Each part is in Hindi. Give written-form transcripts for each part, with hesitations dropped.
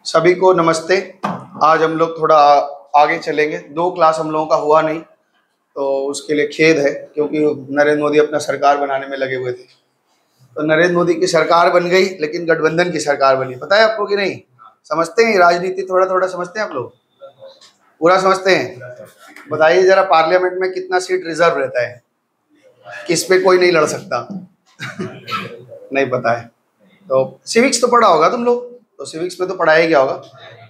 सभी को नमस्ते। आज हम लोग थोड़ा आगे चलेंगे। 2 क्लास हम लोगों का हुआ नहीं, तो उसके लिए खेद है, क्योंकि नरेंद्र मोदी अपना सरकार बनाने में लगे हुए थे। तो नरेंद्र मोदी की सरकार बन गई, लेकिन गठबंधन की सरकार बनी। पता है आपको कि नहीं? समझते हैं राजनीति? थोड़ा थोड़ा समझते हैं आप लोग? पूरा समझते हैं? बताइए जरा, पार्लियामेंट में कितना सीट रिजर्व रहता है? किस पे कोई नहीं लड़ सकता? नहीं पता है? तो सिविक्स तो पढ़ा होगा तुम लोग, तो सिविक्स में तो पढ़ाया क्या होगा,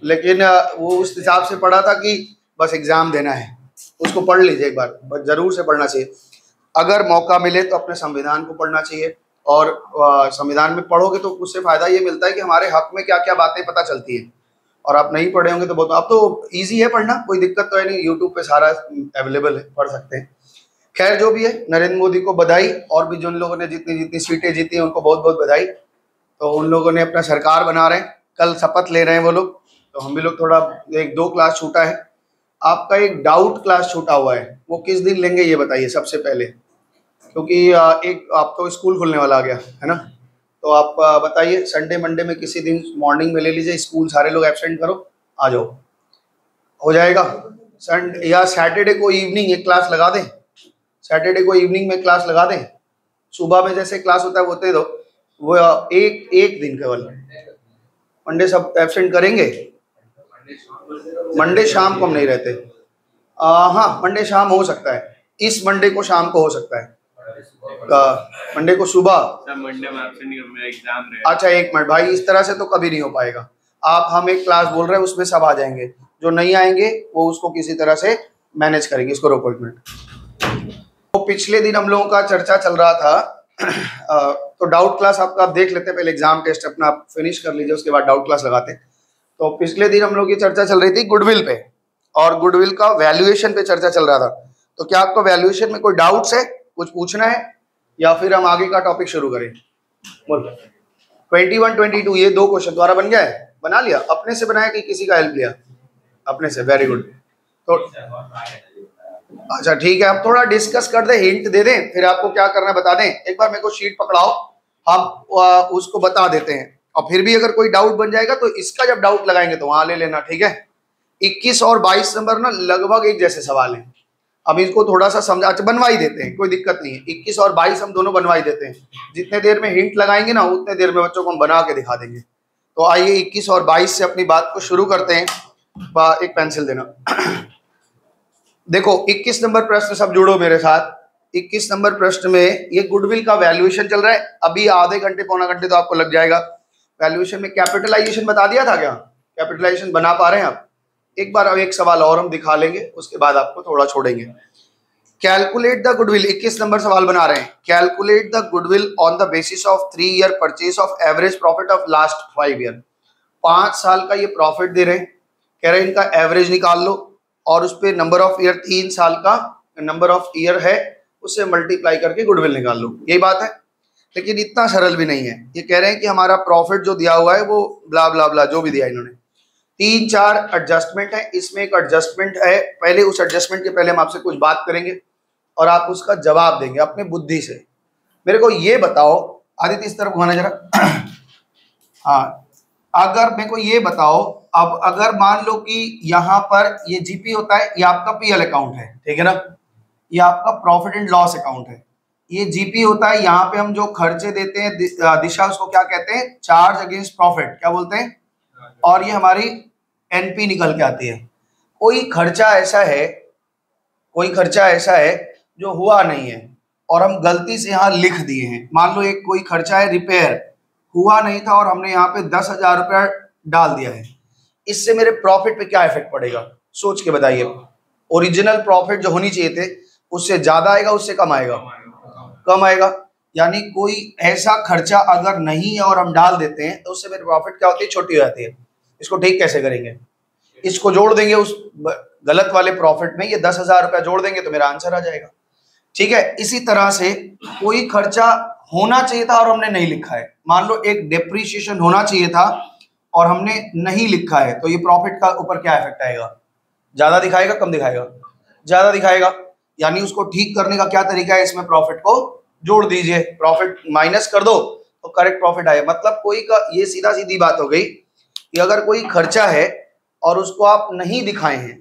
लेकिन वो उस हिसाब से पढ़ा था कि बस एग्जाम देना है। उसको पढ़ लीजिए एक बार, बस जरूर से पढ़ना चाहिए। अगर मौका मिले तो अपने संविधान को पढ़ना चाहिए, और संविधान में पढ़ोगे तो उससे फायदा ये मिलता है कि हमारे हक में क्या क्या बातें पता चलती हैं। और आप नहीं पढ़े होंगे तो बहुत, अब तो ईजी है पढ़ना, कोई दिक्कत तो है नहीं, यूट्यूब पे सारा अवेलेबल है, पढ़ सकते हैं। खैर जो भी है, नरेंद्र मोदी को बधाई, और भी जिन लोगों ने जितनी जितनी सीटें जीती हैं उनको बहुत बहुत बधाई। तो उन लोगों ने अपना सरकार बना रहे हैं, कल शपथ ले रहे हैं वो लोग। तो हम भी लोग थोड़ा 1-2 क्लास छूटा है। आपका एक डाउट क्लास छूटा हुआ है, वो किस दिन लेंगे ये बताइए सबसे पहले, क्योंकि एक आप तो स्कूल खुलने वाला आ गया है ना। तो आप बताइए, संडे मंडे में किसी दिन मॉर्निंग में ले लीजिए, स्कूल सारे लोग एब्सेंट करो, आ जाओ, हो जाएगा। संडे या सैटरडे को इवनिंग एक क्लास लगा दें, सैटरडे को इवनिंग में क्लास लगा दें। सुबह में जैसे क्लास होता है वो दे दो, वो एक दिन केवल। मंडे सब एब्सेंट करेंगे? मंडे शाम को हम नहीं रहते। हाँ, मंडे शाम हो सकता है, इस मंडे को शाम को हो सकता है, मंडे को सुबह। मंडे में एब्सेंट मेरा एग्जाम रहेगा। अच्छा एक मिनट भाई, इस तरह से तो कभी नहीं हो पाएगा। हम एक क्लास बोल रहे हैं, उसमें सब आ जाएंगे, जो नहीं आएंगे वो उसको किसी तरह से मैनेज करेंगे। इसको रोको एक मिनट। तो पिछले दिन हम लोगों का चर्चा चल रहा था, तो डाउट क्लास आपका आप देख लेते हैं, पहले एग्जाम टेस्ट अपना आप फिनिश कर लीजिए, उसके बाद डाउट क्लास लगाते हैं। तो पिछले दिन हम लोग की चर्चा चल रही थी गुडविल पे, और गुडविल का वैल्यूएशन पे चर्चा चल रहा था। तो क्या आपको वैल्यूएशन में कोई डाउट्स है, कुछ पूछना है, या फिर हम आगे का टॉपिक शुरू करें? बोल। 21, 22 ये 2 क्वेश्चन द्वारा बन गया है? बना लिया? अपने से बनाया कि किसी का हेल्प लिया? अपने से, वेरी गुड। तो अच्छा ठीक है, अब थोड़ा डिस्कस कर दे, हिंट दे दें, फिर आपको क्या करना है बता दें। एक बार मेरे को शीट पकड़ाओ, हम उसको बता देते हैं, और फिर भी अगर कोई डाउट बन जाएगा तो इसका जब डाउट लगाएंगे तो वहां ले लेना, ठीक है? 21 और 22 नंबर ना लगभग एक जैसे सवाल हैं। अब इसको थोड़ा सा समझा, अच्छा बनवा ही देते हैं, कोई दिक्कत नहीं है। 21 और 22 हम दोनों बनवा ही देते हैं। जितने देर में हिंट लगाएंगे ना, उतने देर में बच्चों को हम बना के दिखा देंगे। तो आइए 21 और 22 से अपनी बात को शुरू करते हैं। एक पेंसिल देना। देखो 21 नंबर प्रश्न, सब जुड़ो मेरे साथ। 21 नंबर प्रश्न में ये गुडविल का वैल्यूएशन चल रहा है। अभी आधे घंटे पौना घंटे तो आपको लग जाएगा। वैल्यूएशन में कैपिटलाइजेशन बता दिया था क्या? कैपिटलाइजेशन बना पा रहे हैं आप? एक बार अब एक सवाल और हम दिखा लेंगे, उसके बाद आपको थोड़ा छोड़ेंगे। कैलकुलेट द गुडविल, 21 नंबर सवाल बना रहे हैं। Calculate the goodwill on the basis of 3 year purchase of average profit of last 5 year. 5 साल का ये प्रॉफिट दे रहे हैं, कह रहे हैं इनका एवरेज निकाल लो, और उस पर नंबर ऑफ ईयर, 3 साल का नंबर ऑफ ईयर है, उससे मल्टीप्लाई करके गुडविल निकाल लो। यही बात है, लेकिन इतना सरल भी नहीं है। ये कह रहे हैं कि हमारा प्रॉफिट जो दिया हुआ है वो ब्ला ब्ला ब्ला जो भी दिया इन्होंने, 3-4 एडजस्टमेंट है। इसमें एक एडजस्टमेंट है, पहले उस एडजस्टमेंट के पहले हम आपसे कुछ बात करेंगे और आप उसका जवाब देंगे अपने बुद्धि से। मेरे को ये बताओ, आदित्य इस तरफ घुमाना जरा। हाँ, अगर मेरे को ये बताओ, अब अगर मान लो कि यहाँ पर ये जीपी होता है, ये आपका पीएल अकाउंट है, ठीक है ना, ये आपका प्रॉफिट एंड लॉस अकाउंट है। ये जीपी होता है, यहाँ पे हम जो खर्चे देते हैं दिशा, उसको क्या कहते हैं? चार्ज अगेंस्ट प्रॉफिट, क्या बोलते हैं? और ये हमारी एनपी निकल के आती है। कोई खर्चा ऐसा है, कोई खर्चा ऐसा है जो हुआ नहीं है और हम गलती से यहाँ लिख दिए हैं। मान लो एक कोई खर्चा है, रिपेयर हुआ नहीं था और हमने यहाँ पे 10,000 रुपया डाल दिया है। इससे मेरे प्रॉफिट पे क्या इफेक्ट पड़ेगा? सोच के बताइए। ओरिजिनल प्रॉफिट जो होनी चाहिए थे उससे ज्यादा आएगा, उससे कम आएगा? कम आएगा। यानी कोई ऐसा खर्चा अगर नहीं है और हम डाल देते हैं तो उससे मेरी प्रॉफिट क्या होती है? छोटी हो जाती है। इसको ठीक कैसे करेंगे? इसको जोड़ देंगे उस गलत वाले प्रॉफिट में, ये 10,000 रुपया जोड़ देंगे तो मेरा आंसर आ जाएगा, ठीक है? इसी तरह से कोई खर्चा होना चाहिए था और हमने नहीं लिखा है। मान लो एक डेप्रीशिएशन होना चाहिए था और हमने नहीं लिखा है, तो ये प्रॉफिट का ऊपर क्या इफेक्ट आएगा? ज्यादा दिखाएगा, कम दिखाएगा? ज्यादा दिखाएगा। यानी उसको ठीक करने का क्या तरीका है? इसमें प्रॉफिट को जोड़ दीजिए, प्रॉफिट माइनस कर दो तो करेक्ट प्रॉफिट आए। मतलब कोई का, ये सीधा सीधी बात हो गई। कि अगर कोई खर्चा है और उसको आप नहीं दिखाए हैं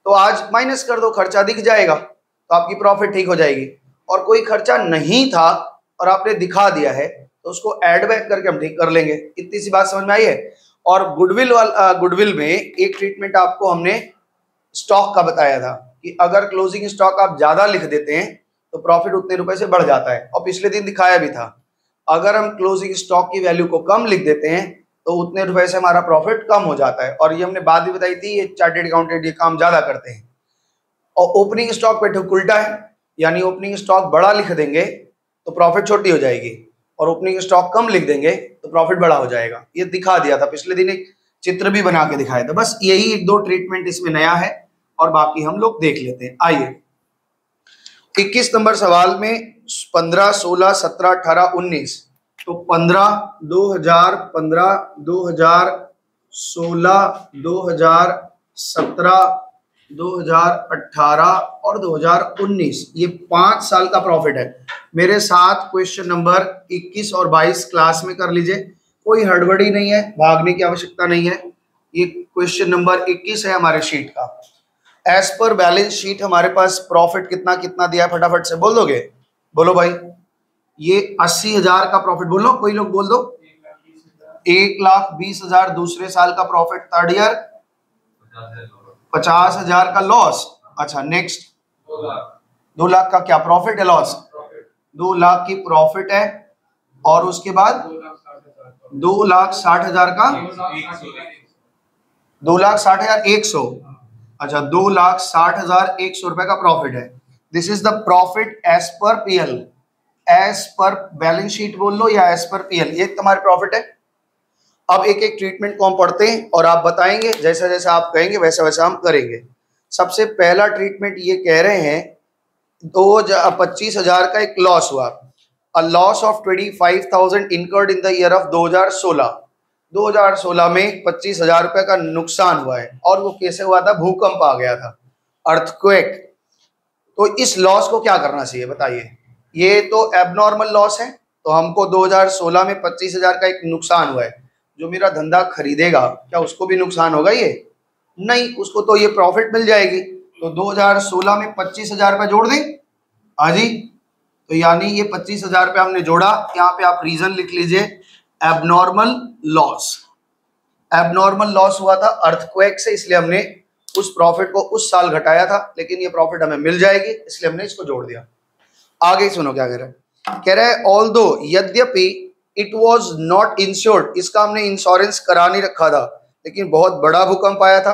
तो आज माइनस कर दो, खर्चा दिख जाएगा तो आपकी प्रॉफिट ठीक हो जाएगी। और कोई खर्चा नहीं था और आपने दिखा दिया है तो उसको ऐड बैक करके हम ठीक कर लेंगे। इतनी सी बात समझ में आई है। और गुडविल में एक ट्रीटमेंट आपको हमने स्टॉक का बताया था कि अगर क्लोजिंग स्टॉक आप ज्यादा लिख देते हैं तो प्रॉफिट उतने रुपए से बढ़ जाता है। और पिछले दिन दिखाया भी था, अगर हम क्लोजिंग स्टॉक की वैल्यू को कम लिख देते हैं तो उतने रुपए से हमारा प्रॉफिट कम हो जाता है। और ये हमने बात भी बताई थी, ये चार्टेड अकाउंटेंट ये काम ज्यादा करते हैं। और ओपनिंग स्टॉक पे ठीक उल्टा है, यानी ओपनिंग स्टॉक बड़ा लिख देंगे तो प्रॉफिट छोटी हो जाएगी और ओपनिंग स्टॉक कम लिख देंगे तो प्रॉफिट बड़ा हो जाएगा। ये दिखा दिया था पिछले दिन, एक चित्र भी बना के दिखाया था। बस यही एक दो ट्रीटमेंट इसमें नया है और बाकी हम लोग देख लेते हैं। आइए 21 नंबर सवाल में 15, 16, 17, 18, 19 तो 15, 2015, 2016, 2017, 2018 और 2019 ये 5 साल का प्रॉफिट है। मेरे साथ क्वेश्चन नंबर 21 और 22 क्लास में कर लीजिए, कोई हड़बड़ी नहीं है, भागने की आवश्यकता नहीं है। ये क्वेश्चन नंबर 21 है हमारे शीट का। एज पर बैलेंस शीट हमारे पास प्रॉफिट कितना कितना दिया है, फटाफट से बोल दोगे? बोलो भाई। ये 80,000 का प्रॉफिट, बोलो कोई लोग बोल दो। 1,20,000 दूसरे साल का प्रॉफिट, थर्ड ईयर 50,000 का लॉस। अच्छा नेक्स्ट 2 लाख का क्या प्रॉफिट है? लॉस 2 लाख की प्रॉफिट है। और उसके बाद 2,60,000 का 2,60,100। अच्छा 2,60,100 रुपए का प्रॉफिट है। This is the profit as per P L, as per balance sheet बोल लो या एज पर पीएल, ये तुम्हारे प्रॉफिट है। अब एक एक ट्रीटमेंट को हम पढ़ते हैं और आप बताएंगे, जैसा जैसा आप कहेंगे वैसा वैसा हम करेंगे। सबसे पहला ट्रीटमेंट ये कह रहे हैं 25,000 का एक लॉस हुआ, a loss of 25,000 incurred in the year of 2016। 2016 में 25,000 रुपए का नुकसान हुआ है। और वो कैसे हुआ था? भूकंप आ गया था, अर्थक्वेक। तो इस लॉस को क्या करना चाहिए बताइए? ये तो एबनॉर्मल लॉस है, तो हमको 2016 में 25,000 का एक नुकसान हुआ है। जो मेरा धंधा खरीदेगा क्या उसको भी नुकसान होगा? ये नहीं, उसको तो ये प्रॉफिट मिल जाएगी। तो 2016 में 25,000 रुपये जोड़ दें। हाँ जी, तो यानी ये 25,000 रुपये हमने जोड़ा। यहाँ पे आप रीजन लिख लीजिए, एबनॉर्मल लॉस। एबनॉर्मल लॉस हुआ था अर्थक्वेक से, इसलिए हमने उस प्रॉफिट को उस साल घटाया था, लेकिन ये प्रॉफिट हमें मिल जाएगी इसलिए हमने इसको जोड़ दिया। आगे सुनो क्या कह रहा है। कह रहा है ऑल्दो, यद्यपि इट वॉज नॉट इंश्योर्ड, इसका हमने इंश्योरेंस करा नहीं रखा था, लेकिन बहुत बड़ा भूकंप आया था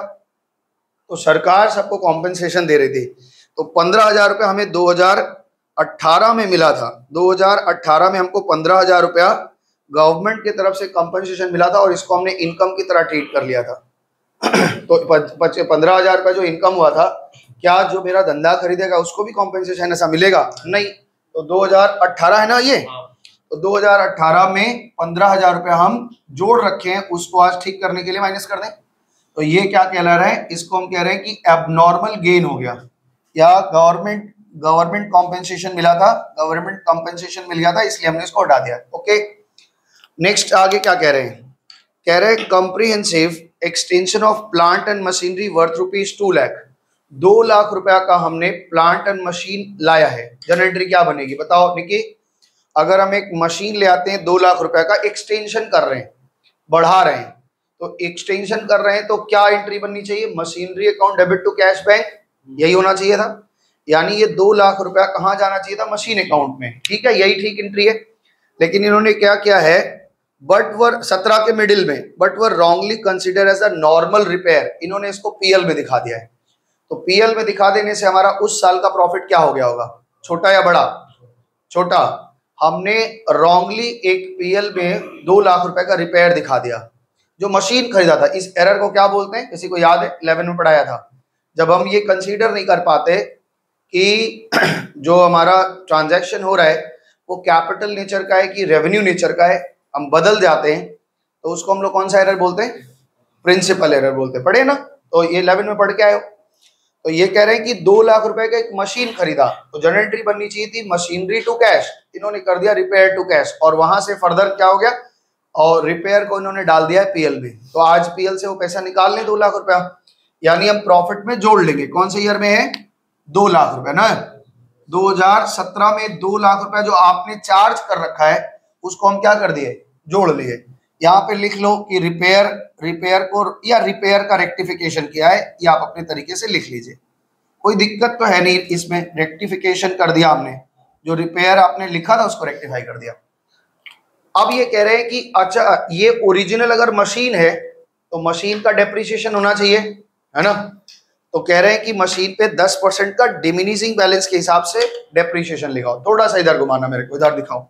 तो सरकार सबको कॉम्पेंसेशन दे रही थी। तो 15,000 रुपये हमें 2018 में मिला था। 2018 में हमको 15,000 रुपया गवर्नमेंट की तरफ से कॉम्पेंसेशन मिला था और इसको हमने इनकम की तरह ट्रीट कर लिया था। तो 15,000 रुपये जो इनकम हुआ था, क्या जो मेरा धंधा खरीदेगा उसको भी कॉम्पेंसेशन ऐसा मिलेगा? नहीं। तो 2018 है ना ये, तो 2018 में 15,000 रुपये हम जोड़ रखे हैं, उसको आज ठीक करने के लिए माइनस कर दें। तो ये क्या कहला रहा है? इसको हम कह रहे हैं कि एबनॉर्मल गेन हो गया, या गवर्नमेंट कॉम्पेंसेशन मिला था, गवर्नमेंट कॉम्पेंसेशन मिल गया था, इसलिए हमने इसको हटा दिया। ओके नेक्स्ट आगे क्या कह रहे हैं? कह रहे हैं comprehensive extension of plant and machinery worth ₹2 lakh. 2 lakh रुपया का हमने प्लांट एंड मशीन लाया है। जनरल एंट्री क्या बनेगी बताओ निकी? अगर हम एक मशीन ले आते हैं 2 लाख रुपए का, एक्सटेंशन कर रहे हैं, बढ़ा रहे हैं, तो एक्सटेंशन कर रहे हैं तो क्या एंट्री बननी चाहिए? Machinery account debit to cash bank, यही होना चाहिए था। यानी ये 2 लाख रुपया कहाँ जाना चाहिए था? मशीन अकाउंट में। ठीक है, यही ठीक एंट्री है। लेकिन इन्होंने क्या किया है, बट वर 17 के मिडिल में, but were wrongly consider as a normal repair, इन्होंने इसको पीएल में दिखा दिया है। तो पीएल में दिखा देने से हमारा उस साल का प्रॉफिट क्या हो गया होगा? छोटा या बड़ा? छोटा। हमने रॉन्गली एक पीएल में 2 लाख रुपए का रिपेयर दिखा दिया, जो मशीन खरीदा था। इस एरर को क्या बोलते हैं? किसी को याद है? 11 में पढ़ाया था। जब हम ये कंसीडर नहीं कर पाते कि जो हमारा ट्रांजैक्शन हो रहा है वो कैपिटल नेचर का है कि रेवेन्यू नेचर का है, हम बदल जाते हैं, तो उसको हम लोग कौन सा एरर बोलते हैं? प्रिंसिपल एरर बोलते हैं। पढ़े ना? तो ये 11 में पढ़ के आए हो। तो ये कह रहे हैं कि 2 लाख रुपए का एक मशीन खरीदा, तो जनरल एंट्री बननी चाहिए थी मशीनरी टू कैश, इन्होंने कर दिया रिपेयर टू कैश, और वहां से फर्दर क्या हो गया? और रिपेयर को इन्होंने डाल दिया है पीएल में, तो आज पीएल से वो पैसा निकाल लें 2 लाख रुपया, यानी हम प्रॉफिट में जोड़ लेंगे। कौन से ईयर में है? 2 लाख रुपया ना, 2017 में 2 लाख रुपया जो आपने चार्ज कर रखा है उसको हम क्या कर दिए? जोड़ लिए। यहाँ पे लिख लो कि रिपेयर को या रिपेयर का रेक्टिफिकेशन किया है, या आप अपने तरीके से लिख लीजिए, कोई दिक्कत तो है नहीं इसमें। रेक्टिफिकेशन कर दिया हमने, जो रिपेयर आपने लिखा था उसको रेक्टिफाई कर दिया। अब ये कह रहे हैं कि अच्छा ये ओरिजिनल अगर मशीन है तो मशीन का डेप्रिसिएशन होना चाहिए, है ना? तो कह रहे हैं कि मशीन पे 10% का डिमिनिशिंग बैलेंस के हिसाब से डेप्रिसिएशन लगाओ। थोड़ा सा इधर घुमाना मेरे को, इधर दिखाओ।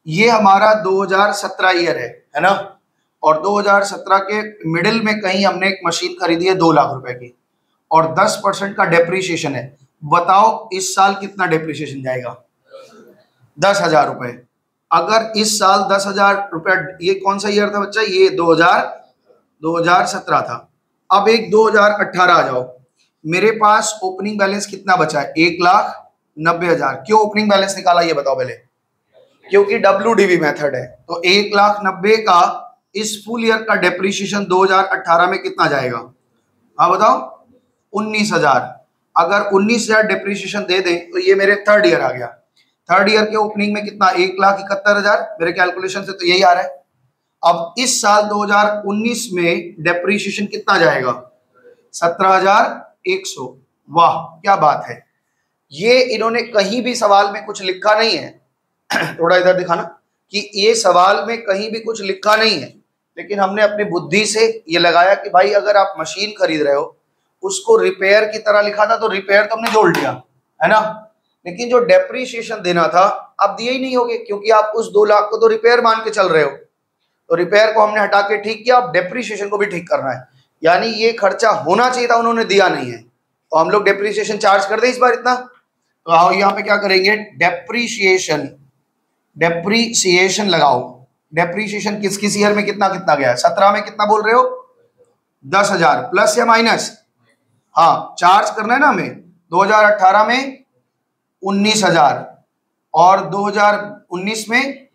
ये हमारा 2017 ईयर है ना? और 2017 के मिडिल में कहीं हमने एक मशीन खरीदी है 2 लाख रुपए की, और 10% का डेप्रिसिएशन है। बताओ इस साल कितना डेप्रिसिएशन जाएगा? 10,000 रुपए। अगर इस साल 10,000 रुपया, ये कौन सा ईयर था बच्चा? ये 2017 था। अब एक 2018 आ जाओ, मेरे पास ओपनिंग बैलेंस कितना बचा है? 1,90,000। क्यों ओपनिंग बैलेंस निकाला ये बताओ पहले? क्योंकि WDV मेथड है। तो 1,90,000 का इस फुल ईयर का डेप्रिसिएशन 2018 में कितना जाएगा? हाँ बताओ। 19,000। अगर 19,000 डेप्रिसिएशन दे दें तो ये मेरे थर्ड ईयर आ गया। थर्ड ईयर के ओपनिंग में कितना? 1,71,000। मेरे कैलकुलेशन से तो यही आ रहा है। अब इस साल 2019 में डेप्रिसिएशन कितना जाएगा? 17,100। वाह क्या बात है। ये इन्होंने कहीं भी सवाल में कुछ लिखा नहीं है थोड़ा इधर दिखाना, कि ये सवाल में कहीं भी कुछ लिखा नहीं है, लेकिन हमने अपनी बुद्धि से ये लगाया कि भाई अगर आप मशीन खरीद रहे हो उसको रिपेयर की तरह लिखा था तो रिपेयर तो हमने जोड़ दिया, है ना? लेकिन जो डेप्रिसिएशन देना था अब दिए ही नहीं होगे, क्योंकि आप उस 2 लाख को तो रिपेयर मान के चल रहे हो। तो रिपेयर को हमने हटा के ठीक किया, अब डेप्रिसिएशन को भी ठीक करना है। यानी ये खर्चा होना चाहिए था, उन्होंने दिया नहीं है, तो हम लोग डेप्रिसिएशन चार्ज कर दें इस बार इतना। तो आओ यहाँ पे क्या करेंगे? डेप्रिसिएशन लगाओ। डेप्रिसिएशन किस किस ईयर में कितना कितना गया? 17 में कितना बोल रहे हो? 10,000 प्लस या माइनस? हाँ चार्ज करना है ना हमें। 2018 में 19,000 और 2019 में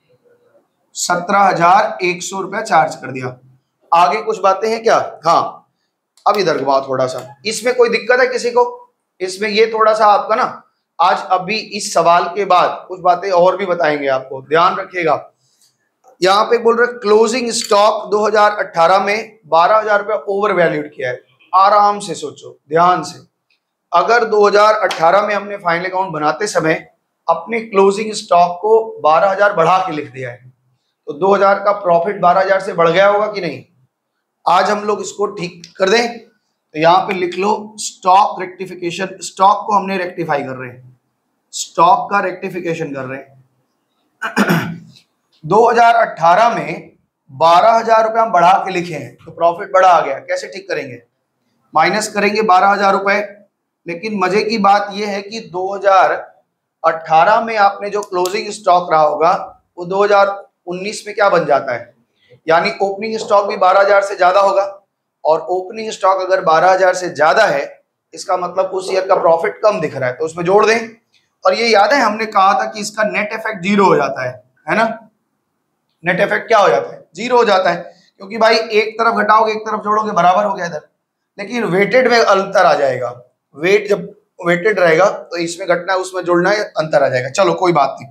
17,100 रुपया चार्ज कर दिया। आगे कुछ बातें हैं क्या? हाँ अब इधर घुमाओ थोड़ा सा। इसमें कोई दिक्कत है किसी को? इसमें ये थोड़ा सा आपका ना, आज अभी इस सवाल के बाद कुछ बातें और भी बताएंगे आपको, ध्यान रखिएगा। यहाँ पे बोल रहे क्लोजिंग स्टॉक 2018 में 12,000 रुपया ओवर वैल्यूड किया है। आराम से सोचो ध्यान से। अगर 2018 में हमने फाइनल अकाउंट बनाते समय अपने क्लोजिंग स्टॉक को 12,000 बढ़ा के लिख दिया है, तो 2,000 का प्रॉफिट 12,000 से बढ़ गया होगा कि नहीं? आज हम लोग इसको ठीक कर दें। तो यहाँ पे लिख लो स्टॉक रेक्टिफिकेशन। स्टॉक को हमने रेक्टिफाई कर रहे हैं, स्टॉक का रेक्टिफिकेशन कर रहे हैं। 2018 में 12,000 रुपये हम बढ़ा के लिखे हैं तो प्रॉफिट बढ़ा आ गया। कैसे ठीक करेंगे? माइनस करेंगे 12,000 रुपये। लेकिन मजे की बात यह है कि 2018 में आपने जो क्लोजिंग स्टॉक रहा होगा वो 2019 में क्या बन जाता है? यानी ओपनिंग स्टॉक भी 12,000 से ज्यादा होगा, और ओपनिंग स्टॉक अगर 12,000 से ज्यादा है इसका मतलब उस ईयर का प्रॉफिट कम दिख रहा है, तो उसमें जोड़ दें। और ये याद है हमने कहा था कि इसका नेट इफेक्ट 0 हो जाता है ना? नेट इफेक्ट क्या हो जाता है? 0 हो जाता है, क्योंकि भाई एक तरफ घटाओगे एक तरफ जोड़ोगे बराबर हो गया इधर। लेकिन वेटेड में अंतर आ जाएगा। वेट जब वेटेड रहेगा तो इसमें घटना है उसमें जोड़ना है, अंतर आ जाएगा। चलो कोई बात नहीं,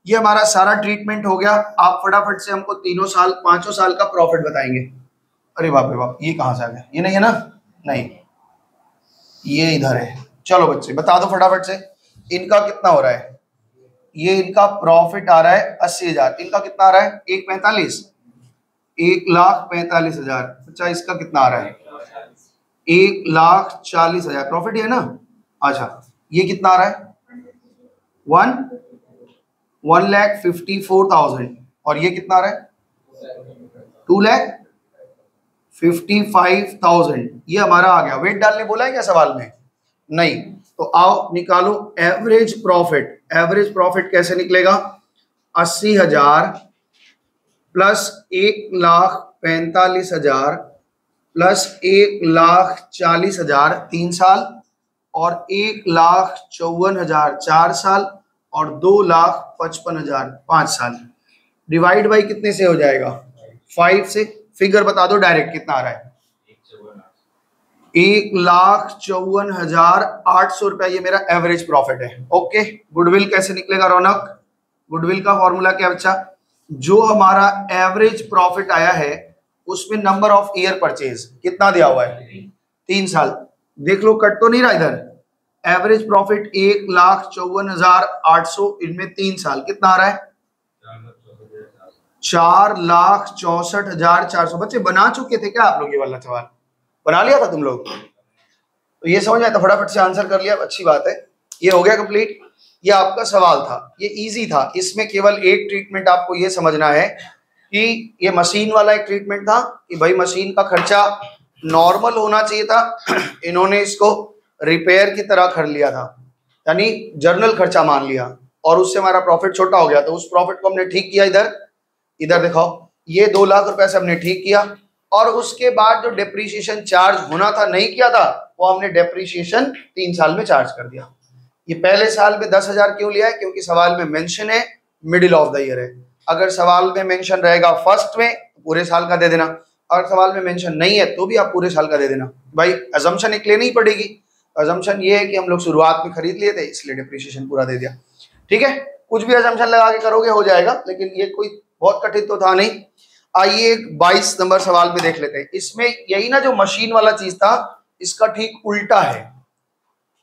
ये हमारा सारा ट्रीटमेंट हो गया। आप फटाफट से हमको 5 साल का प्रॉफिट बताएंगे। अरे बाप रे बाप, ये कहाँ से आ गया? ये नहीं है ना? नहीं, ये इधर है। चलो बच्चे बता दो फटाफट से, इनका कितना हो रहा है? ये इनका प्रॉफिट आ रहा है 80,000। इनका कितना आ रहा है? 1,45,000। अच्छा इसका कितना आ रहा है? 1,40,000 प्रॉफिट है ना? अच्छा ये कितना आ रहा है? 1,54,000। और ये कितना आ रहा है? 2,55,000। ये हमारा आ गया। वेट डालने बोला है क्या सवाल में? नहीं। तो आओ निकालो एवरेज प्रॉफिट। एवरेज प्रॉफिट कैसे निकलेगा? 80,000 प्लस 1,45,000 प्लस 1,40,000 3 साल, और 1,54,000 4 साल, और 2,55,000 5 साल। डिवाइड बाई कितने से हो जाएगा? 5 से फिगर बता दो डायरेक्ट कितना आ रहा है। 1,54,800 रुपया ये मेरा एवरेज प्रॉफिट है। ओके, गुडविल कैसे निकलेगा रौनक? गुडविल का फॉर्मूला क्या बच्चा? जो हमारा एवरेज प्रॉफिट आया है उसमें नंबर ऑफ ईयर परचेज कितना दिया हुआ है? 3 साल। देख लो कट तो नहीं रहा इधर। एवरेज प्रॉफिट 1,54,800, इनमें 3 साल कितना आ रहा है? 4,64,400। बच्चे बना चुके थे क्या आप लोग? ये वाला सवाल बना लिया था तुम लोग? तो ये समझ आया था, फटाफट से आंसर कर लिया, अच्छी बात है। ये हो गया कंप्लीट। ये आपका सवाल था, ये इजी था। इसमें केवल एक ट्रीटमेंट आपको ये समझना है कि ये मशीन वाला एक ट्रीटमेंट था कि भाई मशीन का खर्चा नॉर्मल होना चाहिए था, इन्होंने इसको रिपेयर की तरह कर लिया था, यानी जर्नल खर्चा मान लिया, और उससे हमारा प्रॉफिट छोटा हो गया। तो उस प्रॉफिट को हमने ठीक किया। इधर दिखाओ, ये 2 लाख रुपए से हमने ठीक किया, और उसके बाद जो डेप्रीशिएशन चार्ज होना था नहीं किया था, वो हमने डेप्रीशिएशन 3 साल में चार्ज कर दिया। ये पहले साल में 10,000 क्यों लिया है? क्योंकि सवाल में मेंशन है मिडिल ऑफ द ईयर है। अगर सवाल में मेंशन रहेगा फर्स्ट में तो पूरे साल का दे देना, और सवाल में मेंशन नहीं है तो भी आप पूरे साल का दे देना। भाई अजम्पशन एक लेनी ही पड़ेगी। अजम्पशन ये है कि हम लोग शुरुआत में खरीद लिए थे इसलिए डेप्रीशिएशन पूरा दे दिया। ठीक है, कुछ भी अजम्पशन लगा के करोगे हो जाएगा, लेकिन ये कोई बहुत कठिन तो था नहीं। आइए 22 नंबर सवाल में देख लेते हैं। इसमें यही ना जो मशीन वाला चीज था, इसका ठीक उल्टा है।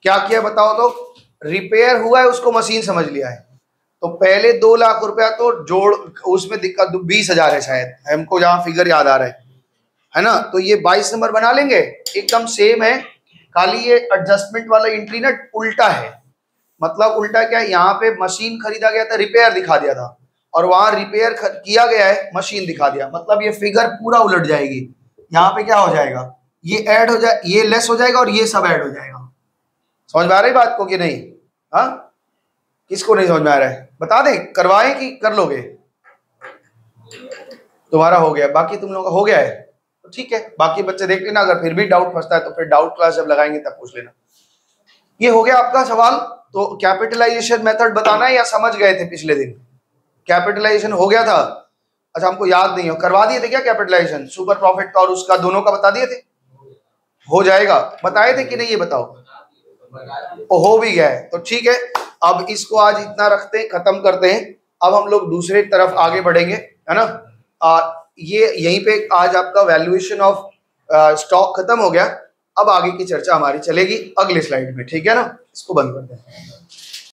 क्या किया बताओ तो? रिपेयर हुआ है उसको मशीन समझ लिया है। तो पहले 2 लाख रुपया तो जोड़, उसमें दिक्कत 20,000 है शायद, हमको जहां फिगर याद आ रहा है ना। तो ये 22 नंबर बना लेंगे, एकदम सेम है, खाली ये एडजस्टमेंट वाला एंट्री ना उल्टा है। मतलब उल्टा क्या है? यहाँ पे मशीन खरीदा गया था, रिपेयर दिखा दिया था, और वहां रिपेयर किया गया है, मशीन दिखा दिया। मतलब ये फिगर पूरा उलट जाएगी। यहाँ पे क्या हो जाएगा? ये ऐड हो जाए, ये लेस हो जाएगा, और ये सब ऐड हो जाएगा। समझ में आ रही बात को कि नहीं? हाँ, किसको नहीं समझ में आ रहा है बता दें, करवाएं कि कर लोगे? तुम्हारा हो गया, बाकी तुम लोगों का हो गया है तो ठीक है, बाकी बच्चे देख लेना। अगर फिर भी डाउट फंसता है तो फिर डाउट क्लास जब लगाएंगे तब पूछ लेना। ये हो गया आपका सवाल। तो कैपिटलाइजेशन मेथड बताना है या समझ गए थे पिछले दिन? कैपिटलाइजेशन हो गया था? अच्छा, हमको याद नहीं हो, करवा दिए थे क्या कैपिटलाइजेशन? सुपर प्रॉफिट का और उसका दोनों का बता दिए थे? हो जाएगा, बताए थे कि नहीं ये बताओ? हो भी गया है तो ठीक है। अब इसको आज इतना रखते हैं, खत्म करते हैं। अब हम लोग दूसरे तरफ आगे बढ़ेंगे, है ना। ये यहीं पे आज आपका वैल्यूएशन ऑफ स्टॉक खत्म हो गया। अब आगे की चर्चा हमारी चलेगी अगले स्लाइड में, ठीक है ना। इसको बंद करते हैं।